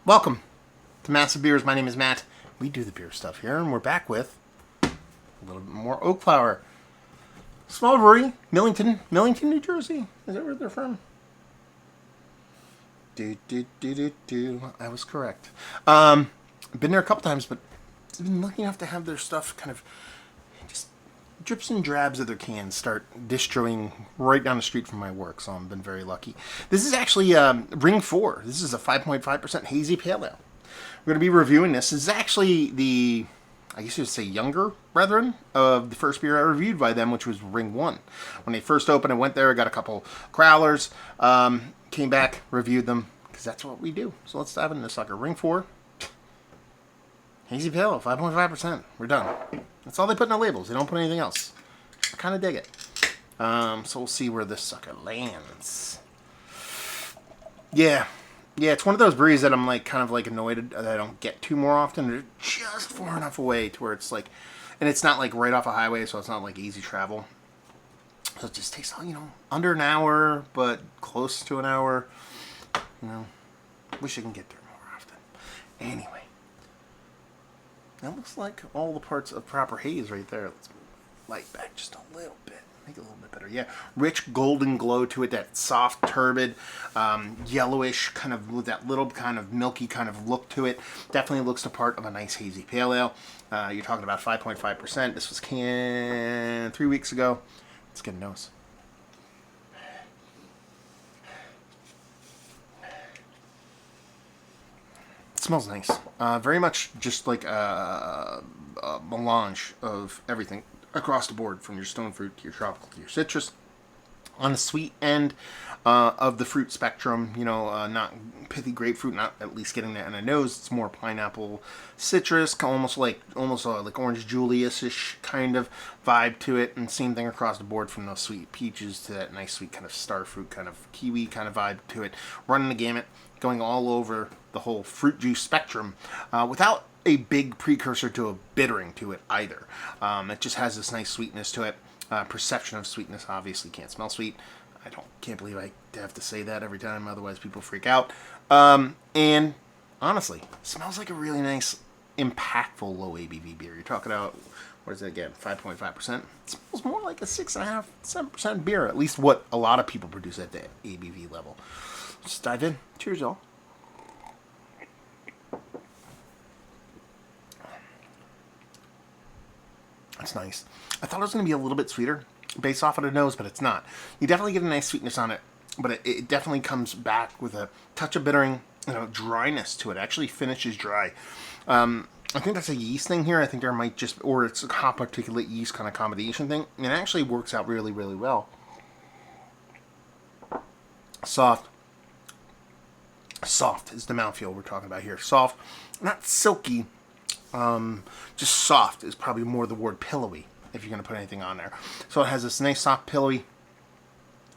Welcome to Massive Beers. My name is Matt. We do the beer stuff here, and we're back with a little bit more Oakflower. Small brewery, Millington, New Jersey. Is that where they're from? I was correct. Been there a couple times, but I've been lucky enough to have their stuff kind of just drips and drabs of their cans start distroing right down the street from my work, so I've been very lucky. This is actually Ring 4. This is a 5.5% hazy pale ale. We're going to be reviewing this. This is actually the, I guess you would say, younger brethren of the first beer I reviewed by them, which was Ring 1. When they first opened, I went there, I got a couple growlers, came back, reviewed them, because that's what we do. So let's dive into this sucker. Ring 4. Hazy pale ale, 5.5%. We're done. That's all they put in the labels. They don't put anything else. I kind of dig it. So we'll see where this sucker lands. Yeah, it's one of those breweries that I'm like kind of like annoyed that I don't get to more often. They're just far enough away to where it's like, and it's not like right off a highway, so it's not like easy travel. So it just takes, under an hour, but close to an hour. Wish I can get there more often. Anyway. That looks like all the parts of proper haze right there. Let's move the light back just a little bit. Make it a little bit better. Yeah, rich golden glow to it. That soft, turbid, yellowish kind of with that little kind of milky kind of look to it. Definitely looks the part of a nice hazy pale ale. You're talking about 5.5%. This was canned 3 weeks ago. Let's get a nose. Smells nice. Very much just like a melange of everything across the board, from your stone fruit to your tropical to your citrus. On the sweet end of the fruit spectrum, not pithy grapefruit, not at least getting that in the nose. It's more pineapple, citrus, almost like orange Julius-ish kind of vibe to it. And same thing across the board, from those sweet peaches to that nice sweet kind of star fruit, kind of kiwi kind of vibe to it. Running the gamut, going all over the whole fruit juice spectrum without a big precursor to a bittering to it either. It just has this nice sweetness to it. Perception of sweetness, obviously can't smell sweet. Can't believe I have to say that every time, otherwise people freak out. And honestly, smells like a really nice, impactful low ABV beer. You're talking about, what is it again, 5.5%? It smells more like a 6.5%, 7% beer, at least what a lot of people produce at the ABV level. Just dive in. Cheers, y'all. That's nice. I thought it was going to be a little bit sweeter based off of the nose, but it's not. You definitely get a nice sweetness on it, but it definitely comes back with a touch of bittering, dryness to it. It actually finishes dry. I think that's a yeast thing here. I think there might just, or it's a hop particulate yeast kind of combination thing. And it actually works out really, really well. Soft is the mouthfeel we're talking about here. Soft, not silky. Just soft is probably more the word, pillowy, if you're going to put anything on there. So it has this nice, soft, pillowy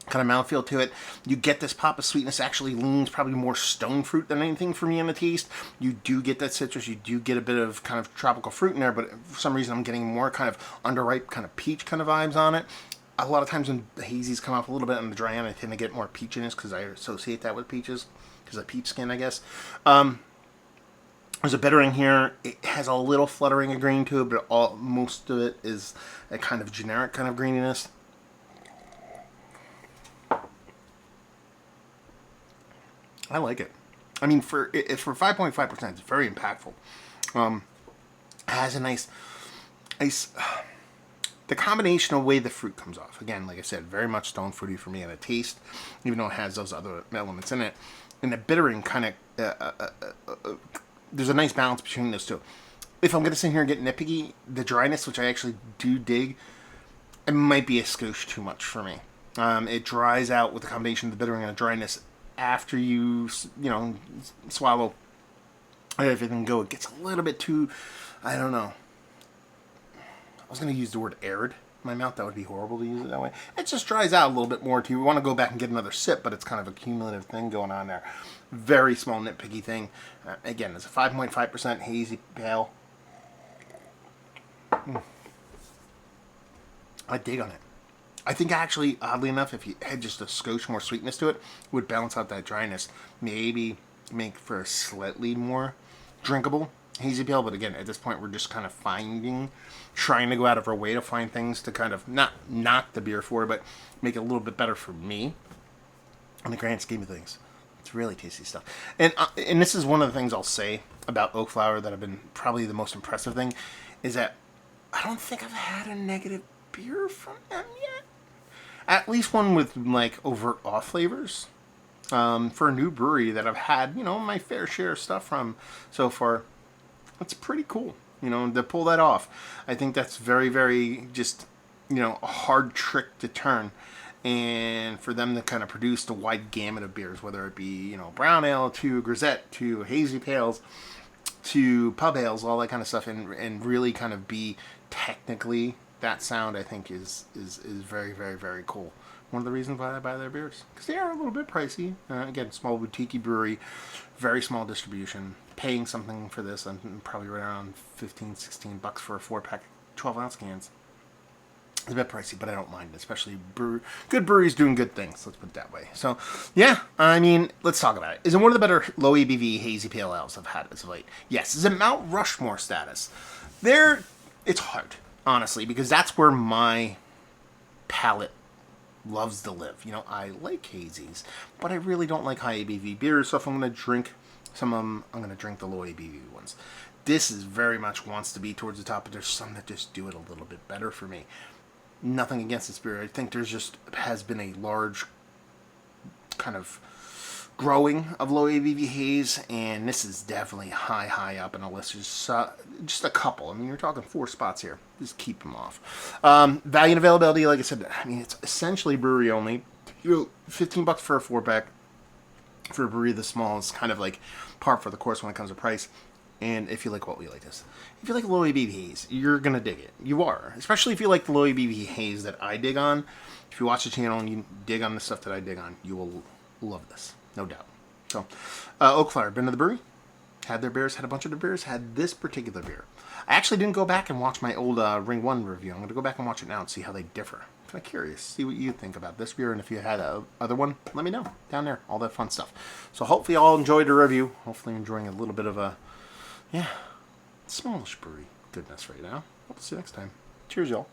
kind of mouthfeel to it. You get this pop of sweetness. Actually leans probably more stone fruit than anything for me in the taste. You do get that citrus. You do get a bit of kind of tropical fruit in there, but for some reason I'm getting more kind of underripe, kind of peach kind of vibes on it. A lot of times when the hazies come off a little bit on the dry end, I tend to get more peachiness because I associate that with peaches, because of peach skin, I guess. There's a bittering here. It has a little fluttering of green to it, but most of it is a kind of generic kind of greeniness. I like it. I mean, for 5.5%, it's very impactful. It has a nice, the combination of the way the fruit comes off. Again, like I said, very much stone fruity for me in a taste, even though it has those other elements in it. And the bittering kind of, there's a nice balance between those two. If I'm going to sit here and get nitpicky, the dryness, which I actually do dig, it might be a skosh too much for me. It dries out with the combination of the bittering and the dryness after you swallow everything go. It gets a little bit too, I don't know. I was going to use the word arid in my mouth. That would be horrible to use it that way. It just dries out a little bit more too. You want to go back and get another sip, but it's kind of a cumulative thing going on there. Very small nitpicky thing. Again, it's a 5.5% hazy pale. I dig on it. I think actually, oddly enough, if you had just a skosh more sweetness to it, it would balance out that dryness. Maybe make for a slightly more drinkable hazy pale. But again, at this point, we're just kind of trying to go out of our way to find things to kind of not knock the beer for, but make it a little bit better for me. In the grand scheme of things, it's really tasty stuff. And this is one of the things I'll say about Oakflower that have been probably the most impressive thing, is that I don't think I've had a negative beer from them yet. At least one with like overt off flavors. For a new brewery that I've had, my fair share of stuff from so far, that's pretty cool. To pull that off. I think that's very, very just, a hard trick to turn. And for them to kind of produce the wide gamut of beers, whether it be, brown ale to grisette to hazy pales to pub ales, all that kind of stuff, and really kind of be technically that sound, I think is very, very, very cool. One of the reasons why I buy their beers, because they are a little bit pricey. Again, small boutique brewery, very small distribution. Paying something for this, I'm probably right around $15-16 for a 4-pack 12-ounce cans. It's a bit pricey, but I don't mind, especially good breweries doing good things. Let's put it that way. So, yeah, I mean, let's talk about it. Is it one of the better low ABV hazy pale ales I've had as of late? Yes. Is it Mount Rushmore status? It's hard, honestly, because that's where my palate loves to live. I like hazies, but I really don't like high ABV beers. So if I'm going to drink some of them, I'm going to drink the low ABV ones. This is very much wants to be towards the top, but there's some that just do it a little bit better for me. Nothing against this beer. I think there's has been a large kind of growing of low ABV haze, and this is definitely high up in the list. Just a couple. I mean, you're talking 4 spots here. Just keep them off. Value and availability, like I said, I mean, it's essentially brewery only. $15 for a 4-pack for a brewery this small is kind of like par for the course when it comes to price. And if you like what we like this, if you like low ABV haze, you're going to dig it. You are. Especially if you like the low ABV haze that I dig on. If you watch the channel and you dig on the stuff that I dig on, you will love this. No doubt. So, Oakflower, been to the brewery. Had their beers, had a bunch of their beers, had this particular beer. I actually didn't go back and watch my old Ring 1 review. I'm going to go back and watch it now and see how they differ. I'm kind of curious. See what you think about this beer. And if you had a other one, let me know. Down there. All that fun stuff. So hopefully you all enjoyed the review. Hopefully you're enjoying a little bit of a smallish brewery goodness right now. Hope to see you next time. Cheers, y'all.